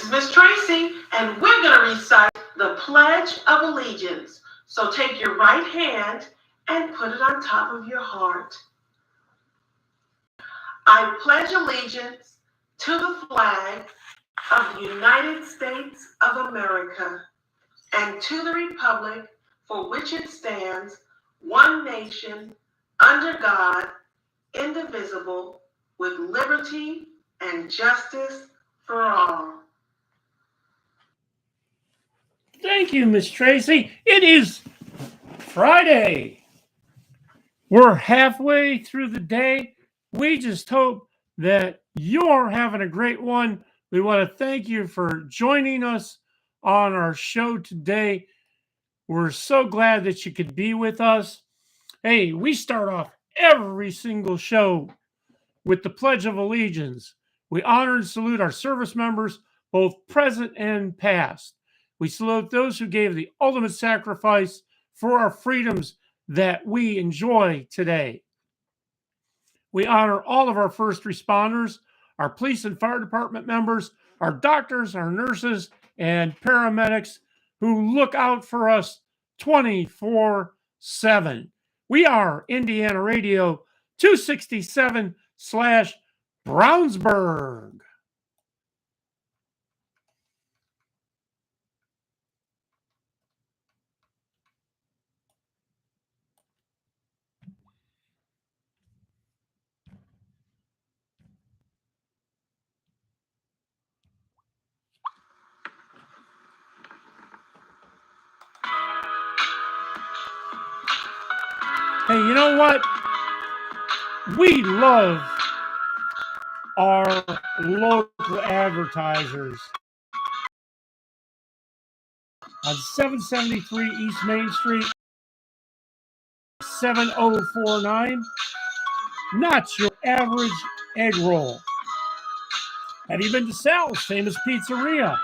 is Miss Tracy, and we're going to recite the Pledge of Allegiance. So take your right hand and put it on top of your heart. I pledge allegiance to the flag of the United States of America and to the republic for which it stands, one nation, under God, indivisible, with liberty and justice for all. Thank you, Miss Tracy. It is Friday. We're halfway through the day. We just hope that you're having a great one. We want to thank you for joining us on our show today. We're so glad that you could be with us. Hey, we start off every single show with the Pledge of Allegiance. We honor and salute our service members, both present and past. We salute those who gave the ultimate sacrifice for our freedoms that we enjoy today. We honor all of our first responders, our police and fire department members, our doctors, our nurses, and paramedics who look out for us 24/7. We are Indiana Radio 267 / Brownsburg. Hey, you know what? We love our local advertisers. On 773 East Main Street, 7049. Not your average egg roll. Have you been to Sal's Famous Pizzeria?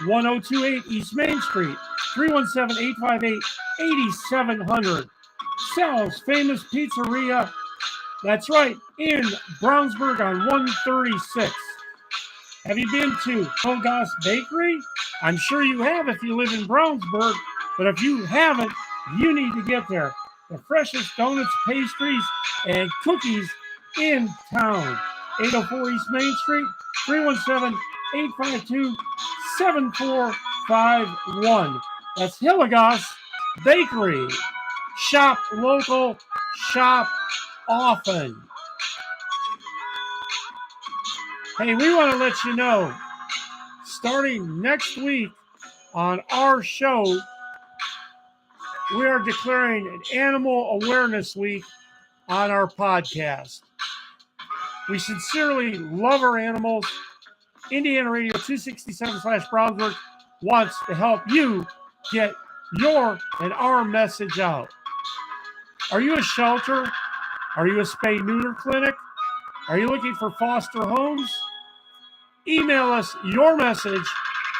1028 East Main Street, 317-858-8700. Sal's Famous Pizzeria. That's right, in Brownsburg on 136. Have you been to Hogas Bakery? I'm sure you have if you live in Brownsburg, but if you haven't, you need to get there. The freshest donuts, pastries, and cookies in town. 804 East Main Street, 317-852-7451. That's Hilligoss Bakery. Shop local, shop often. Hey, we want to let you know, starting next week on our show, we are declaring an Animal Awareness Week on our podcast. We sincerely love our animals. Indiana Radio 267 / Brownsburg wants to help you get your and our message out. Are you a shelter? Are you a spay-neuter clinic? Are you looking for foster homes? Email us your message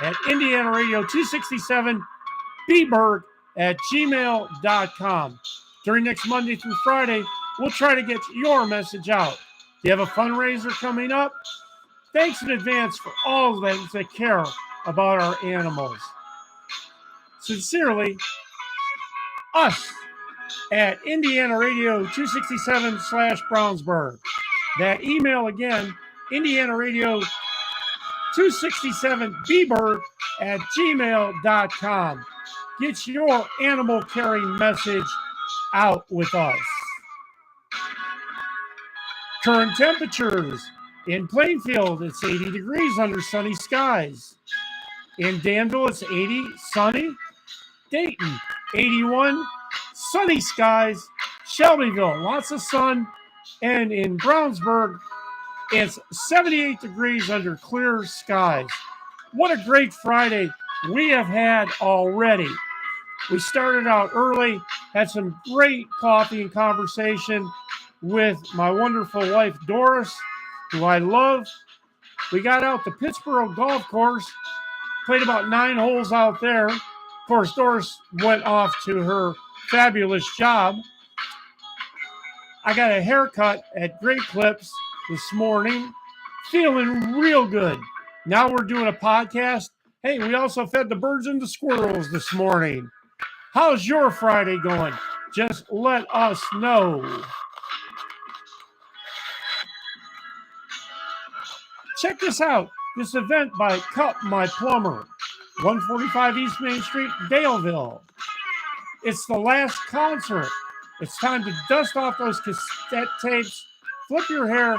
at IndianaRadio267bberg@gmail.com. During next Monday through Friday, we'll try to get your message out. Do you have a fundraiser coming up? Thanks in advance for all those that care about our animals. Sincerely, us at IndianaRadio267 / Brownsburg. That email again, IndianaRadio267bberg@gmail.com. Get your animal caring message out with us. Current temperatures. In Plainfield, it's 80 degrees under sunny skies. In Danville, it's 80, sunny. Dayton, 81, sunny skies. Shelbyville, lots of sun. And in Brownsburg, it's 78 degrees under clear skies. What a great Friday we have had already. We started out early, had some great coffee and conversation with my wonderful wife, Doris, who I love. We got out the Pittsburgh Golf Course, played about 9 holes out there. Of course, Doris went off to her fabulous job. I got a haircut at Great Clips this morning, feeling real good. Now we're doing a podcast. Hey, we also fed the birds and the squirrels this morning. How's your Friday going? Just let us know. Check this out. This event by Cup My Plumber, 145 East Main Street, Daleville. It's the last concert. It's time to dust off those cassette tapes, flip your hair,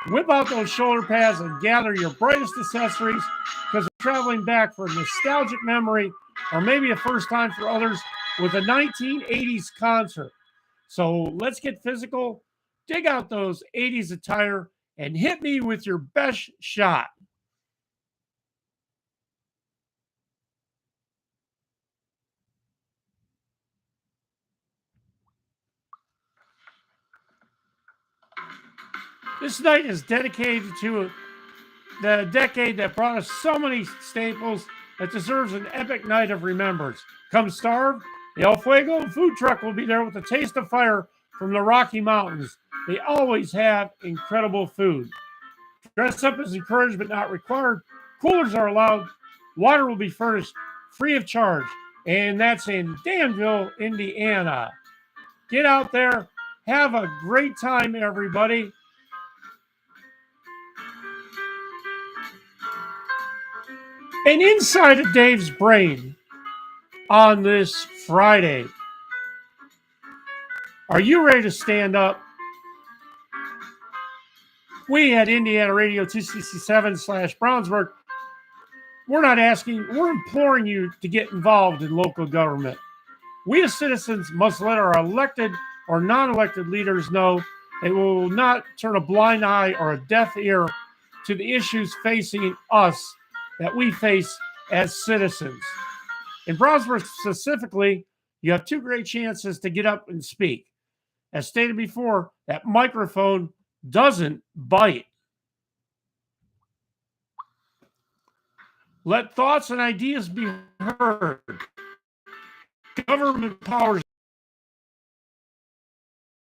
whip out those shoulder pads, and gather your brightest accessories because we're traveling back for a nostalgic memory or maybe a first time for others with a 1980s concert. So let's get physical, dig out those 80s attire, and hit me with your best shot. This night is dedicated to the decade that brought us so many staples that deserves an epic night of remembrance. Come starve, the El Fuego food truck will be there with a taste of fire from the Rocky Mountains. They always have incredible food. Dress up is encouraged but not required. Coolers are allowed. Water will be furnished free of charge. And that's in Danville, Indiana. Get out there. Have a great time, everybody. And inside of Dave's brain on this Friday, are you ready to stand up? We at IndianaRadio267/Brownsburg, we're not asking, we're imploring you to get involved in local government. We as citizens must let our elected or non-elected leaders know they will not turn a blind eye or a deaf ear to the issues facing us that we face as citizens. In Brownsburg specifically, you have two great chances to get up and speak. As stated before, that microphone doesn't bite. Let thoughts and ideas be heard. Government powers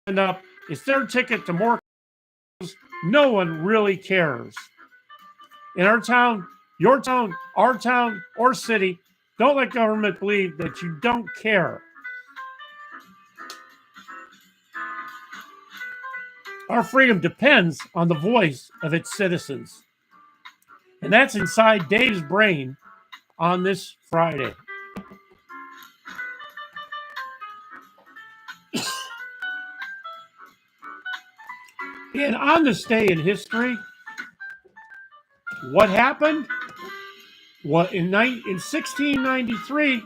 stand up. It's their ticket to more. No one really cares. In our town, your town, our town, or city, don't let government believe that you don't care. Our freedom depends on the voice of its citizens. And that's inside Dave's brain on this Friday. And on this day in history, what happened? Well, in 1693,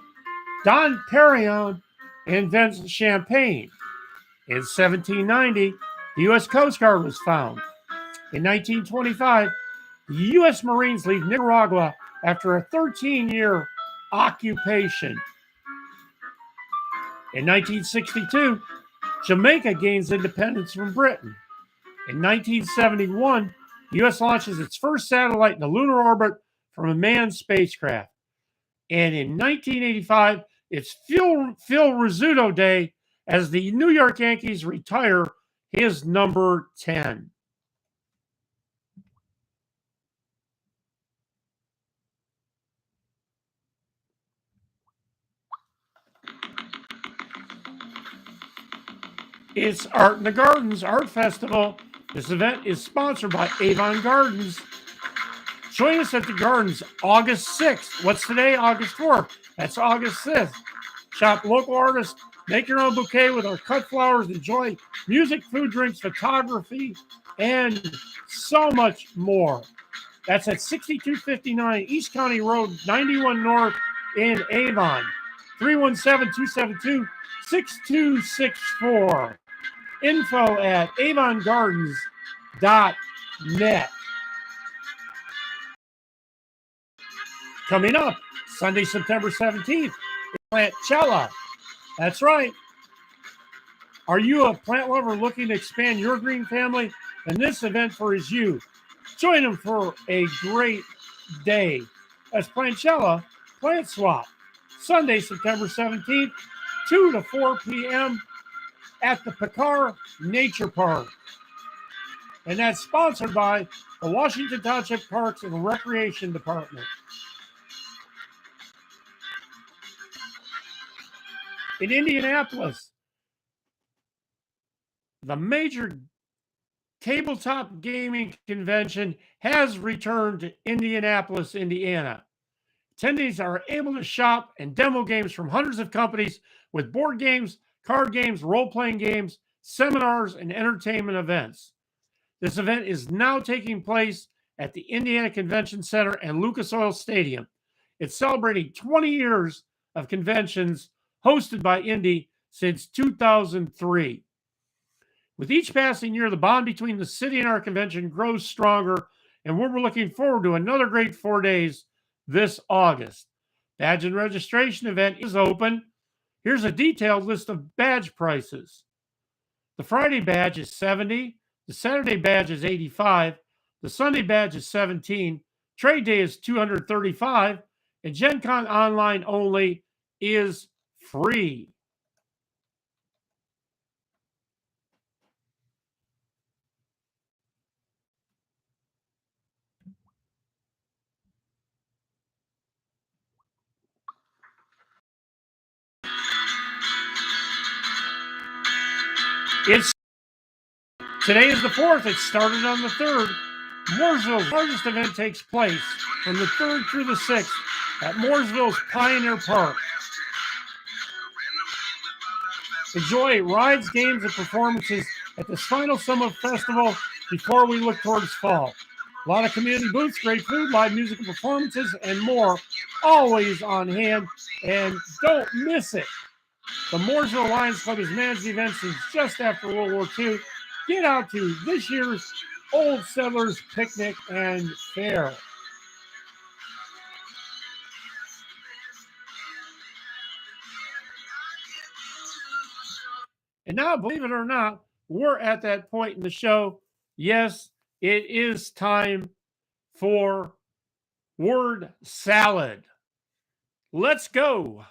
Dom Perignon invents champagne. In 1790, the U.S. Coast Guard was found. In 1925, the U.S. Marines leave Nicaragua after a 13-year occupation. In 1962, Jamaica gains independence from Britain. In 1971, the U.S. launches its first satellite in the lunar orbit from a manned spacecraft. And in 1985, it's Phil Rizzuto Day as the New York Yankees retire his number 10. It's Art in the Gardens Art Festival. This event is sponsored by Avon Gardens. Join us at the Gardens August 6th. What's today? August 4th. That's August 5th. Shop local artists. Make your own bouquet with our cut flowers. Enjoy music, food, drinks, photography, and so much more. That's at 6259 East County Road, 91 North in Avon. 317-272-6264. Info at avongardens.net. Coming up, Sunday, September 17th, Plantchella. That's right. Are you a plant lover looking to expand your green family? Then this event is you. Join them for a great day. That's Plantchella Plant Swap. Sunday, September 17th, 2 to 4 p.m. at the Picar Nature Park. And that's sponsored by the Washington Township Parks and Recreation Department. In Indianapolis, the major tabletop gaming convention has returned to Indianapolis, Indiana. Attendees are able to shop and demo games from hundreds of companies with board games, card games, role-playing games, seminars, and entertainment events. This event is now taking place at the Indiana Convention Center and Lucas Oil Stadium. It's celebrating 20 years of conventions hosted by Indy since 2003. With each passing year, the bond between the city and our convention grows stronger, and we're looking forward to another great 4 days this August. Badge and registration event is open. Here's a detailed list of badge prices. The Friday badge is $70, the Saturday badge is $85, the Sunday badge is $17, Trade Day is $235, and Gen Con Online only is free. Today is the 4th. It started on the 3rd. Mooresville's largest event takes place from the 3rd through the 6th at Mooresville's Pioneer Park. Enjoy rides, games, and performances at this final summer festival before we look towards fall. A lot of community booths, great food, live musical performances, and more, always on hand, and don't miss it. The Mooresville Lions Club has managed the event since just after World War II. Get out to this year's Old Settlers Picnic and Fair. And now, believe it or not, we're at that point in the show. Yes, it is time for word salad. Let's go.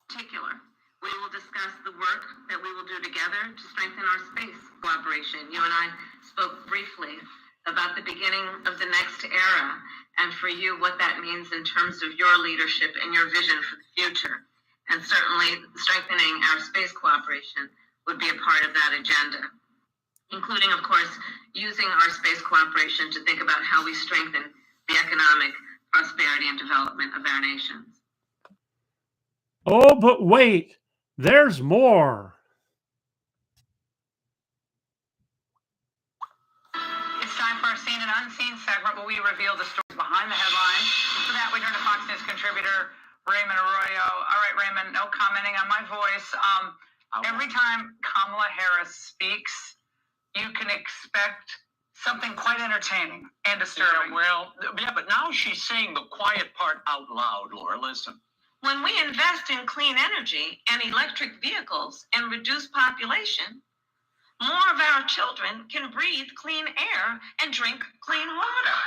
Particular, we will discuss the work that we will do together to strengthen our space collaboration. You and I spoke briefly about the beginning of the next era, and for you, what that means in terms of your leadership and your vision for the future. And certainly strengthening our space cooperation would be a part of that agenda, including, of course, using our space cooperation to think about how we strengthen the economic prosperity and development of our nations. Oh, but wait, there's more. It's time for our Seen and Unseen segment where we reveal the stories behind the headlines. For that, we turn to Fox News contributor Raymond Arroyo. All right, Raymond, no commenting on my voice. Every time Kamala Harris speaks, you can expect something quite entertaining and disturbing. Yeah, but now she's saying the quiet part out loud, Laura. Listen. When we invest in clean energy and electric vehicles and reduce population, more of our children can breathe clean air and drink clean water.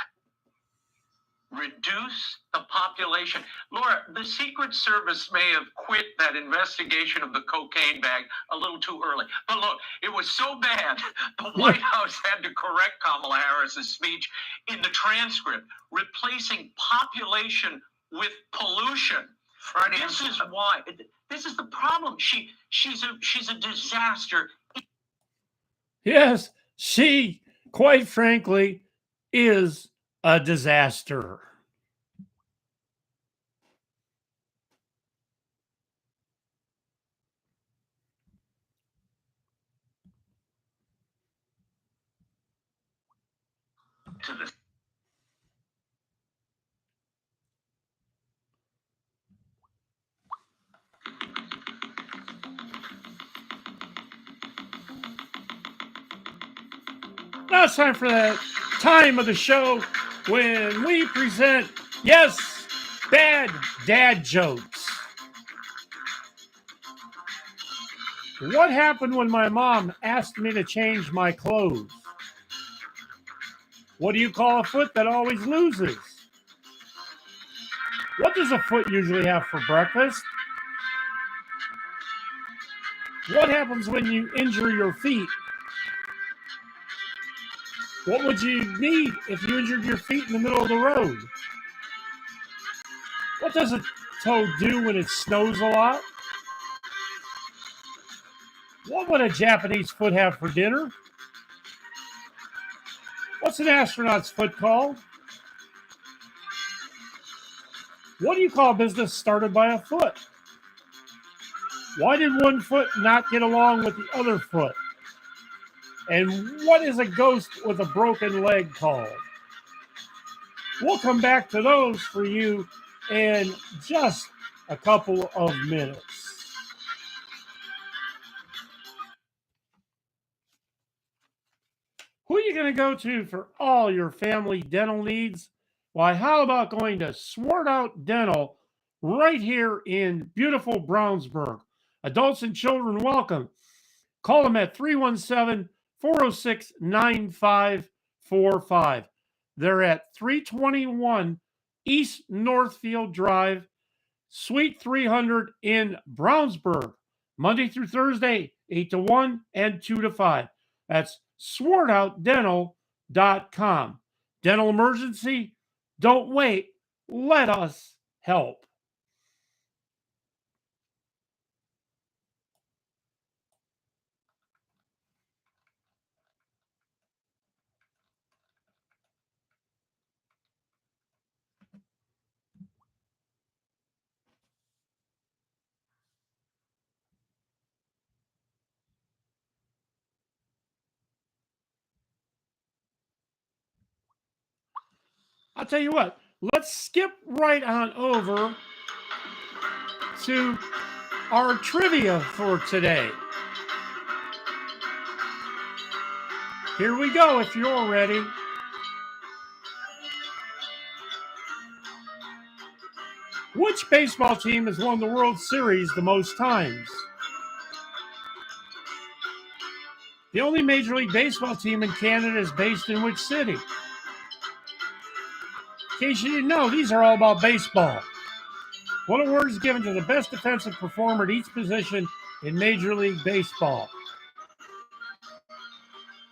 Reduce the population. Laura, the Secret Service may have quit that investigation of the cocaine bag a little too early. But look, it was so bad, the White House had to correct Kamala Harris's speech in the transcript, replacing population with pollution. This is why. This is the problem. She's a disaster. Yes, she, quite frankly, is a disaster. To the Now it's time for that time of the show when we present, yes, bad dad jokes. What happened when my mom asked me to change my clothes? What do you call a foot that always loses? What does a foot usually have for breakfast? What happens when you injure your feet? What would you need if you injured your feet in the middle of the road? What does a toe do when it snows a lot? What would a Japanese foot have for dinner? What's an astronaut's foot called? What do you call a business started by a foot? Why did one foot not get along with the other foot? And what is a ghost with a broken leg called? We'll come back to those for you in just a couple of minutes. Who are you going to go to for all your family dental needs? Why, how about going to Sword Out Dental right here in beautiful Brownsburg? Adults and children welcome. Call them at 317-406-9545. They're at 321 East Northfield Drive, Suite 300 in Brownsburg. Monday through Thursday, 8 to 1 and 2 to 5. That's SwordOutDental.com. Dental emergency? Don't wait. Let us help. I'll tell you what, let's skip right on over to our trivia for today. Here we go if you're ready. Which baseball team has won the World Series the most times? The only Major League Baseball team in Canada is based in which city? In case you didn't know, these are all about baseball. What award is given to the best defensive performer at each position in Major League Baseball?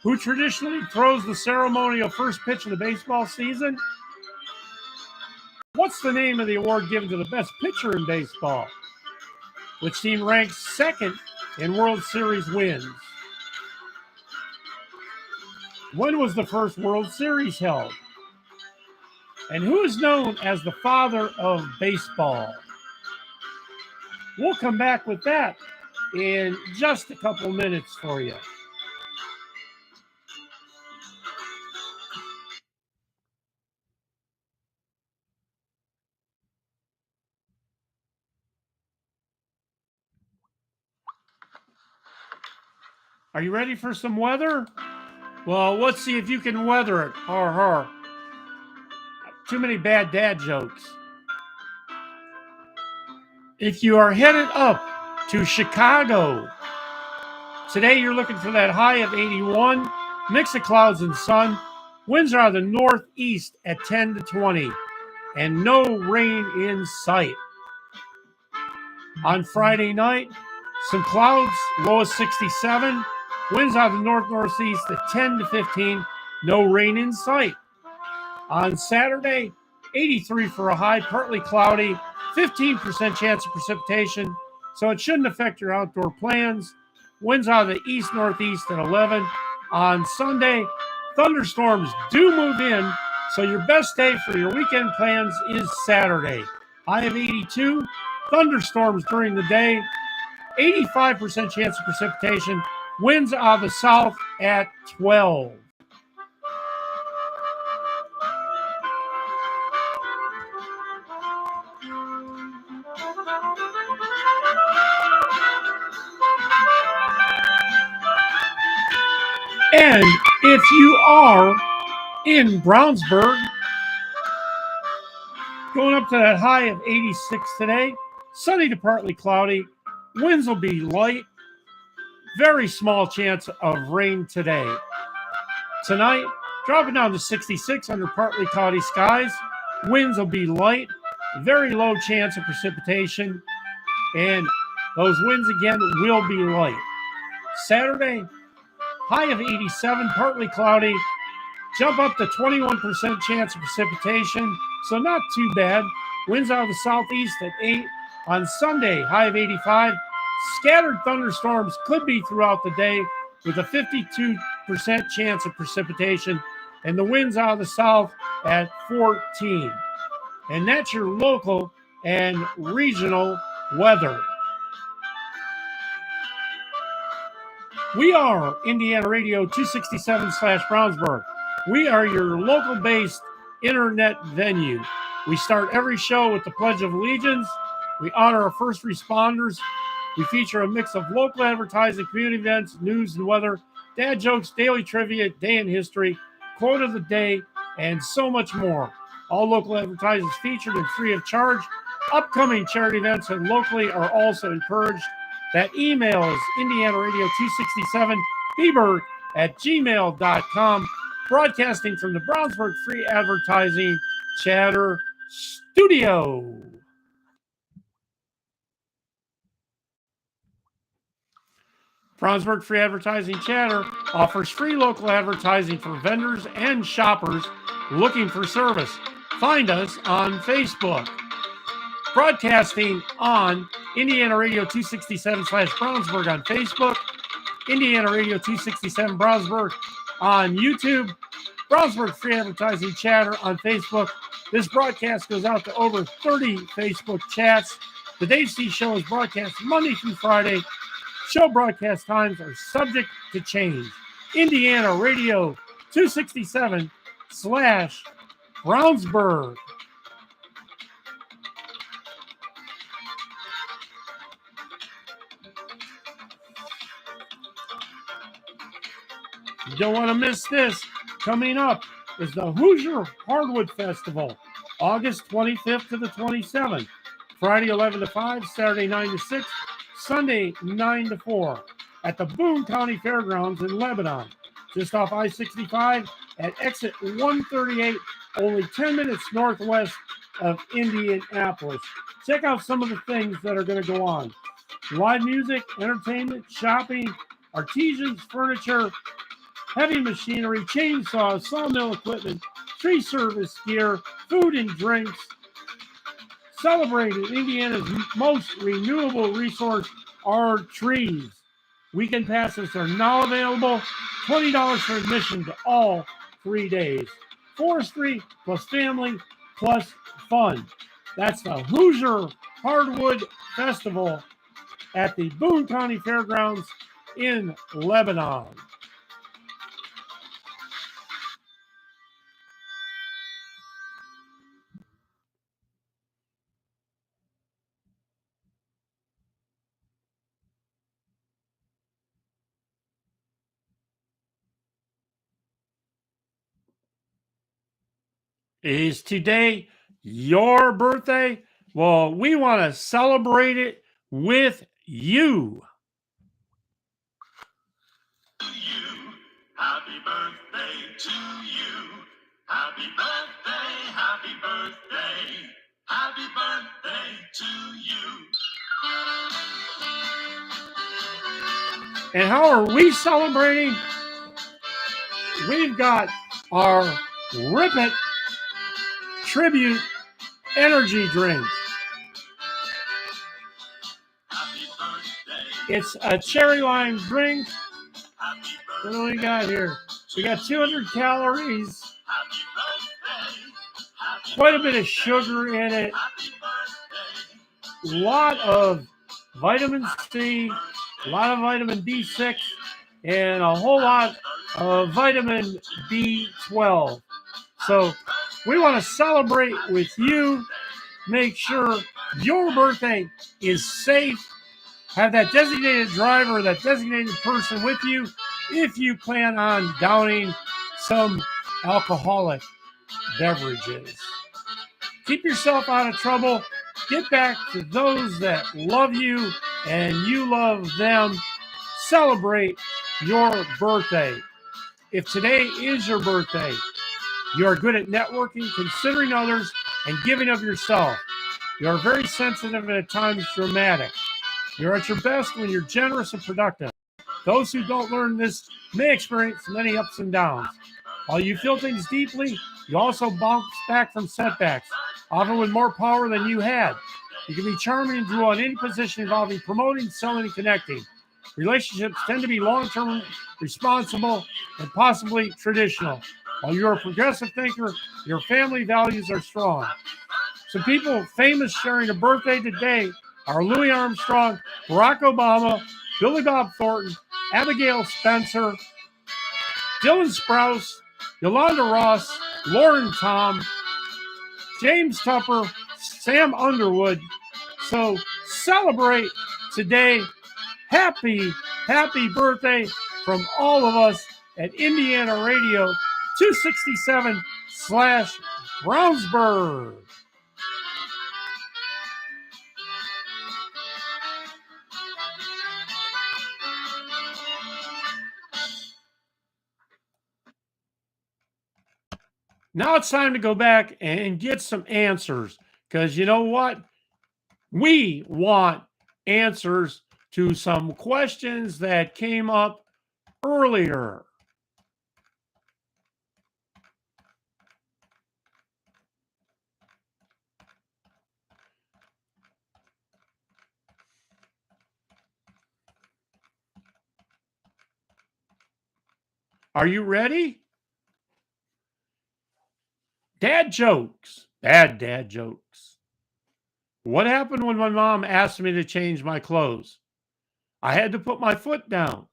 Who traditionally throws the ceremonial first pitch of the baseball season? What's the name of the award given to the best pitcher in baseball? Which team ranks second in World Series wins? When was the first World Series held? And who is known as the father of baseball? We'll come back with that in just a couple minutes for you. Are you ready for some weather? Well, let's see if you can weather it. Har. Too many bad dad jokes. If you are headed up to Chicago, today you're looking for that high of 81, mix of clouds and sun. Winds are out of the northeast at 10 to 20, and no rain in sight. On Friday night, some clouds, low of 67. Winds out of the north-northeast at 10 to 15, no rain in sight. On Saturday, 83 for a high, partly cloudy, 15% chance of precipitation, so it shouldn't affect your outdoor plans. Winds out of the east-northeast at 11. On Sunday, thunderstorms do move in, so your best day for your weekend plans is Saturday. High of 82, thunderstorms during the day, 85% chance of precipitation, winds out of the south at 12. And if you are in Brownsburg, going up to that high of 86 today, sunny to partly cloudy, winds will be light, very small chance of rain today. Tonight, dropping down to 66 under partly cloudy skies, winds will be light, very low chance of precipitation, and those winds again will be light. Saturday, high of 87, partly cloudy, jump up to 21% chance of precipitation, so not too bad. Winds out of the southeast at 8 on Sunday, high of 85. Scattered thunderstorms could be throughout the day with a 52% chance of precipitation, and the winds out of the south at 14. And that's your local and regional weather. We are Indiana Radio 267/Brownsburg. We are your local-based internet venue. We start every show with the Pledge of Allegiance. We honor our first responders. We feature a mix of local advertising, community events, news and weather, dad jokes, daily trivia, day in history, quote of the day, and so much more. All local advertising is featured and free of charge. Upcoming charity events and locally are also encouraged. That email is IndianaRadio267bebird@gmail.com, broadcasting from the Brownsburg Free Advertising Chatter Studio. Brownsburg Free Advertising Chatter offers free local advertising for vendors and shoppers looking for service. Find us on Facebook. Broadcasting on Indiana Radio 267/Brownsburg on Facebook, Indiana Radio 267 Brownsburg on YouTube, Brownsburg Free Advertising Chatter on Facebook. This broadcast goes out to over 30 Facebook chats. The Dave C. Show is broadcast Monday through Friday. Show broadcast times are subject to change. Indiana Radio 267/Brownsburg. You don't want to miss this. Coming up is the Hoosier Hardwood Festival, August 25th to the 27th. Friday 11 to 5, Saturday 9 to 6, Sunday 9 to 4 at the Boone County Fairgrounds in Lebanon, just off I-65 at exit 138, only 10 minutes northwest of Indianapolis. Check out some of the things that are going to go on. Live music, entertainment, shopping, artisans, furniture, heavy machinery, chainsaws, sawmill equipment, tree service gear, food and drinks. Celebrating Indiana's most renewable resource, our trees. Weekend passes are now available. $20 for admission to all 3 days. Forestry plus family plus fun. That's the Hoosier Hardwood Festival at the Boone County Fairgrounds in Lebanon. Is today your birthday? Well, we want to celebrate it with you. Happy birthday to you. Happy birthday, happy birthday. Happy birthday to you. And how are we celebrating? We've got our Rip It Tribute Energy Drink. It's a cherry lime drink. What do we got here? We got 200 calories, quite a bit of sugar in it, a lot of vitamin C, a lot of vitamin B6, and a whole lot of vitamin B12. So we want to celebrate with you. Make sure your birthday is safe. Have that designated driver, that designated person with you if you plan on downing some alcoholic beverages. Keep yourself out of trouble. Get back to those that love you and you love them. Celebrate your birthday. If today is your birthday, you are good at networking, considering others, and giving of yourself. You are very sensitive and at times dramatic. You're at your best when you're generous and productive. Those who don't learn this may experience many ups and downs. While you feel things deeply, you also bounce back from setbacks, often with more power than you had. You can be charming and draw in any position involving promoting, selling, and connecting. Relationships tend to be long-term, responsible, and possibly traditional. While you're a progressive thinker, your family values are strong. Some people famous sharing a birthday today are Louis Armstrong, Barack Obama, Billy Bob Thornton, Abigail Spencer, Dylan Sprouse, Yolanda Ross, Lauren Tom, James Tupper, Sam Underwood. So celebrate today. Happy birthday from all of us at Indiana Radio 267 / Brownsburg. Now it's time to go back and get some answers, because you know what? We want answers to some questions that came up earlier. Are you ready? Dad jokes. Bad dad jokes. What happened when my mom asked me to change my clothes? I had to put my foot down.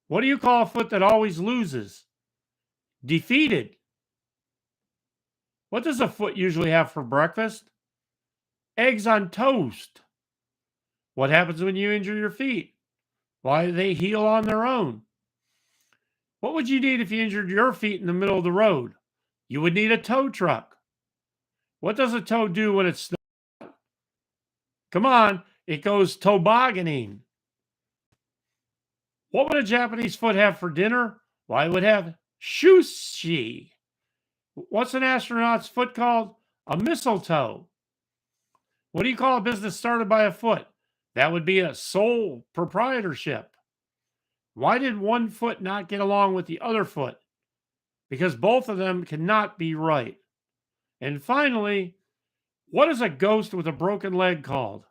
What do you call a foot that always loses? Defeated. What does a foot usually have for breakfast? Eggs on toast. What happens when you injure your feet? Why, they heal on their own. What would you need if you injured your feet in the middle of the road? You would need a tow truck. What does a tow do when it's snow? Come on, it goes tobogganing. What would a Japanese foot have for dinner? Why, it would have sushi. What's an astronaut's foot called? A mistletoe. What do you call a business started by a foot? That would be a sole proprietorship. Why did one foot not get along with the other foot? Because both of them cannot be right. And finally, what is a ghost with a broken leg called?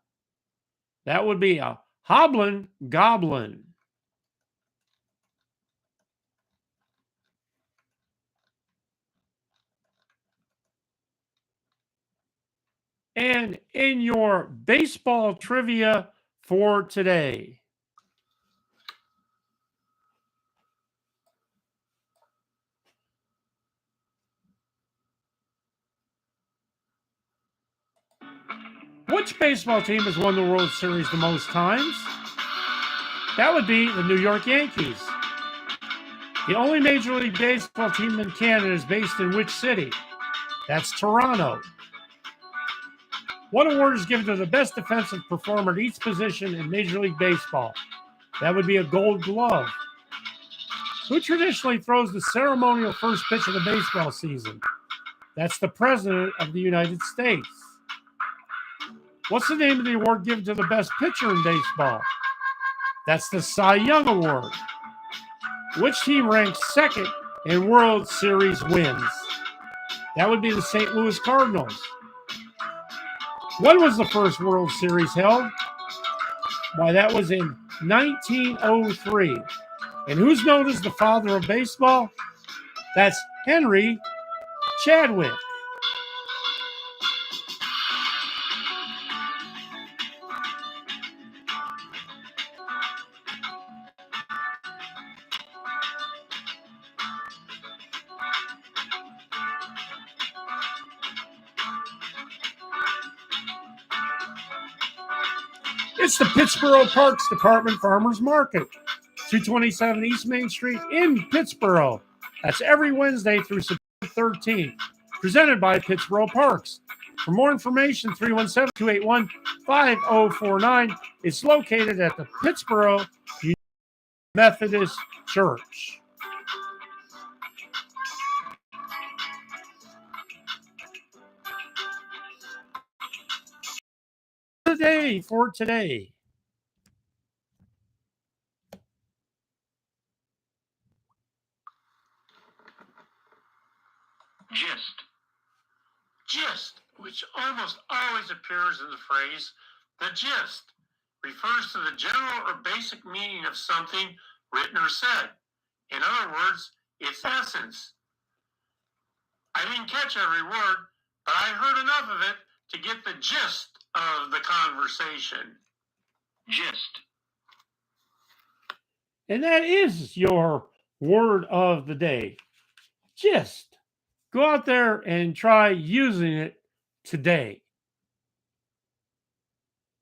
That would be a hoblin' goblin. And in your baseball trivia for today, which baseball team has won the World Series the most times? That would be the New York Yankees. The only Major League Baseball team in Canada is based in which city? That's Toronto. What award is given to the best defensive performer at each position in Major League Baseball? That would be a Gold Glove. Who traditionally throws the ceremonial first pitch of the baseball season? That's the President of the United States. What's the name of the award given to the best pitcher in baseball? That's the Cy Young Award. Which team ranks second in World Series wins? That would be the St. Louis Cardinals. When was the first World Series held? Why, that was in 1903. And who's known as the father of baseball? That's Henry Chadwick. It's the Pittsboro Parks Department Farmers Market, 227 East Main Street in Pittsboro. That's every Wednesday through September 13th. Presented by Pittsboro Parks. For more information, 317-281-5049. It's located at the Pittsboro Methodist Church. For today. Gist. Gist, which almost always appears in the phrase the gist, refers to the general or basic meaning of something written or said. In other words, its essence. I didn't catch every word, but I heard enough of it to get the gist of the conversation. Gist. And that is your word of the day. Gist. Go out there and try using it today.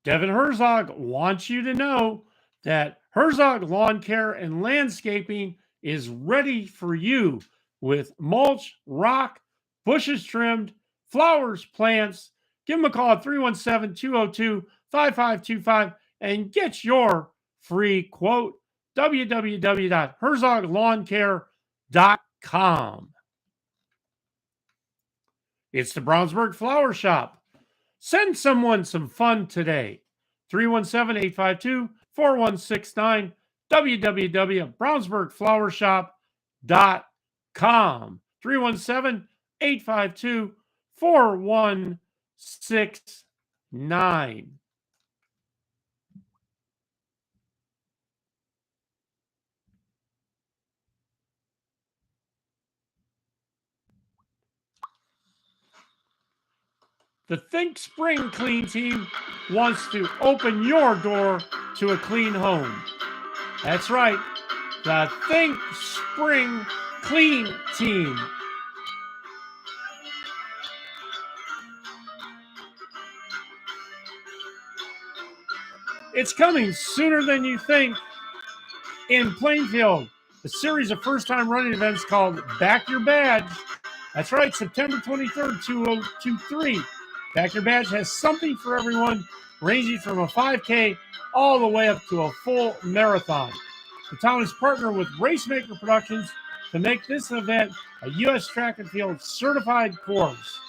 Devin Herzog wants you to know that Herzog Lawn Care and Landscaping is ready for you with mulch, rock, bushes trimmed, flowers, plants. Give them a call at 317-202-5525 and get your free quote. www.herzoglawncare.com. It's the Brownsburg Flower Shop. Send someone some fun today. 317-852-4169. www.brownsburgflowershop.com. 317-852-4169. The Think Spring Clean team wants to open your door to a clean home. That's right, the Think Spring Clean team. It's coming sooner than you think in Plainfield. A series of first-time running events called Back Your Badge. That's right, September 23rd, 2023. Back Your Badge has something for everyone, ranging from a 5K all the way up to a full marathon. The town is partnered with Racemaker Productions to make this event a U.S. Track and Field certified course.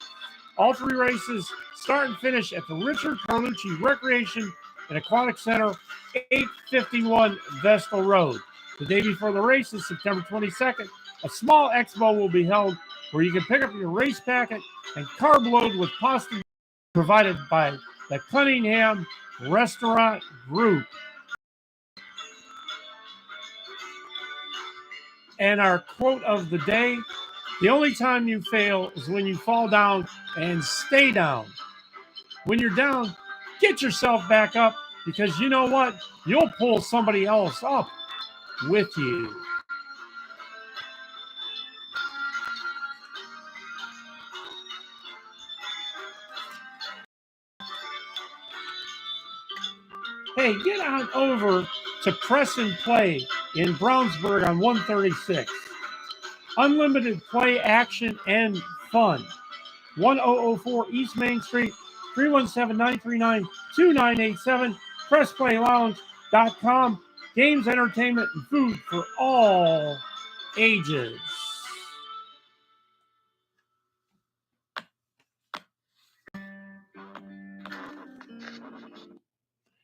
All three races start and finish at the Richard Carlucci Recreation and Aquatic Center, 851 Vestal Road. The day before the race is September 22nd. A small expo will be held where you can pick up your race packet and carb load with pasta provided by the Cunningham Restaurant Group. And our quote of the day: the only time you fail is when you fall down, and stay down. When you're down, get yourself back up, because you know what? You'll pull somebody else up with you. Hey, get on over to Press and Play in Brownsburg on 136. Unlimited play, action, and fun. 1004 East Main Street, 317-939-2987. PressPlayLounge.com. Games, entertainment, and food for all ages.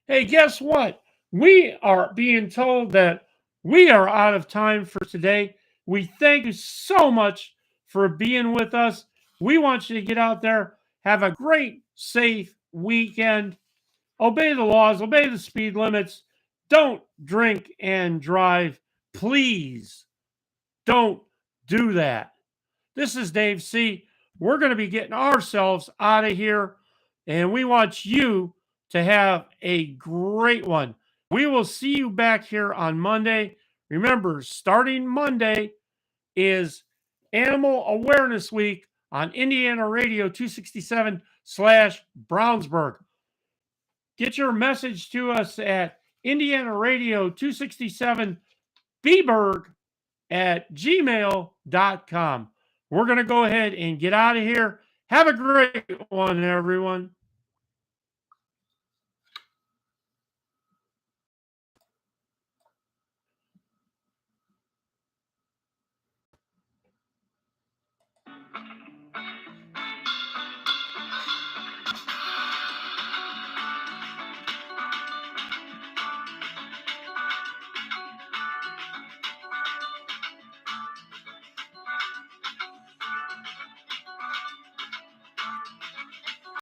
Hey, guess what? We are being told that we are out of time for today. We thank you so much for being with us. We want you to get out there, have a great, safe weekend. Obey the laws, obey the speed limits. Don't drink and drive. Please don't do that. This is Dave C. We're going to be getting ourselves out of here, and we want you to have a great one. We will see you back here on Monday. Remember, starting Monday is Animal Awareness Week on IndianaRadio267/Brownsburg. Get your message to us at IndianaRadio267Bberg@gmail.com. We're going to go ahead and get out of here. Have a great one, everyone.